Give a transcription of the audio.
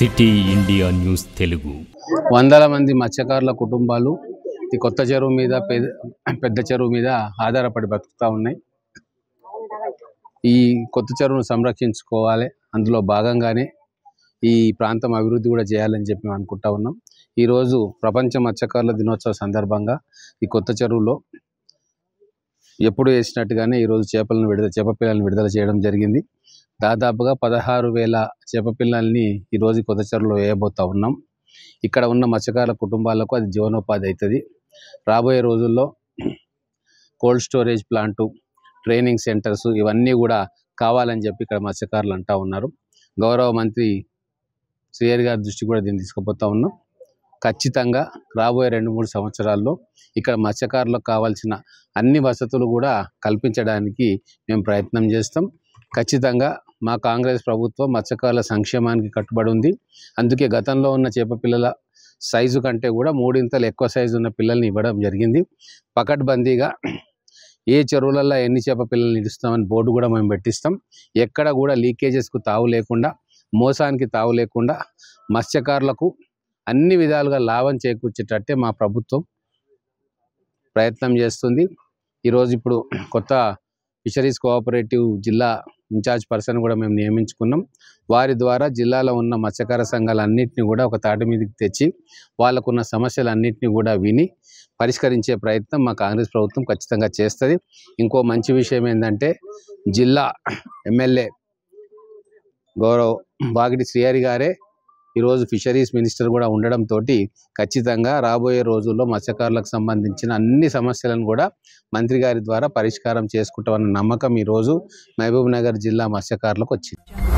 City India news Telugu. వందల మంది మత్స్యకారుల కుటుంబాలు ఈ కొత్త చెరువు మీద పెద్ద చెరువు మీద ఆధారపడి బతుకుతా ఉన్నాయి. ఈ కొత్త చెరువును సంరక్షించుకోవాలి, అందులో భాగంగానే ఈ ప్రాంతం అభివృద్ధి కూడా చేయాలని చెప్పి మేము అనుకుంటా ఉన్నాం. ఈరోజు ప్రపంచ మత్స్యకారుల దినోత్సవ సందర్భంగా ఈ కొత్త చెరువులో ఎప్పుడు వేసినట్టుగానే ఈరోజు చేప పిల్లలను విడుదల చేయడం జరిగింది. దాదాపుగా 16,000 చేప పిల్లల్ని ఈరోజు కొత్త చెరువులో వేయబోతా ఉన్నాం. ఇక్కడ ఉన్న మత్స్యకారుల కుటుంబాలకు అది జీవనోపాధి అవుతుంది. రాబోయే రోజుల్లో cold storage plant, training centres ఇవన్నీ కూడా కావాలని చెప్పి ఇక్కడ మత్స్యకారులు అంటూ ఉన్నారు. గౌరవ మంత్రి శ్రీహరి గారి దృష్టి కూడా దీన్ని తీసుకుపోతా ఉన్నాం. ఖచ్చితంగా రాబోయే 2-3 సంవత్సరాల్లో ఇక్కడ మత్స్యకారులకు కావాల్సిన అన్ని వసతులు కూడా కల్పించడానికి మేము ప్రయత్నం చేస్తాం. ఖచ్చితంగా మా కాంగ్రెస్ ప్రభుత్వం మత్స్యకారుల సంక్షేమానికి కట్టుబడి ఉంది. అందుకే గతంలో ఉన్న చేప పిల్లల సైజు కంటే కూడా 3 ఇంతలు ఎక్కువ సైజు ఉన్న పిల్లల్ని ఇవ్వడం జరిగింది. పకడ్బందీగా ఏ చెరువులలో ఎన్ని చేప పిల్లల్ని ఇస్తామని బోర్డు కూడా మేము పెట్టిస్తాం. ఎక్కడ కూడా లీకేజెస్కు తావు లేకుండా, మోసానికి తావు లేకుండా మత్స్యకారులకు అన్ని విధాలుగా లాభం చేకూర్చేటట్టే మా ప్రభుత్వం ప్రయత్నం చేస్తుంది. ఈరోజు ఇప్పుడు కొత్త ఫిషరీస్ కోఆపరేటివ్ జిల్లా ఇన్ఛార్జ్ పర్సన్ కూడా మేము నియమించుకున్నాం. వారి ద్వారా జిల్లాలో ఉన్న మత్స్యకార సంఘాలన్నింటినీ కూడా ఒక తాటి మీదకి తెచ్చి వాళ్ళకున్న సమస్యలన్నింటినీ కూడా విని పరిష్కరించే ప్రయత్నం మా కాంగ్రెస్ ప్రభుత్వం ఖచ్చితంగా చేస్తుంది. ఇంకో మంచి విషయం ఏంటంటే జిల్లా ఎమ్మెల్యే గౌరవ వాగిటి శ్రీహరి గారే ఈరోజు ఫిషరీస్ మినిస్టర్ కూడా ఉండడంతో ఖచ్చితంగా రాబోయే రోజుల్లో మత్స్యకారులకు సంబంధించిన అన్ని సమస్యలను కూడా మంత్రి గారి ద్వారా పరిష్కారం చేసుకుంటామన్న నమ్మకం ఈరోజు మహబూబ్ నగర్ జిల్లా మత్స్యకారులకు వచ్చింది.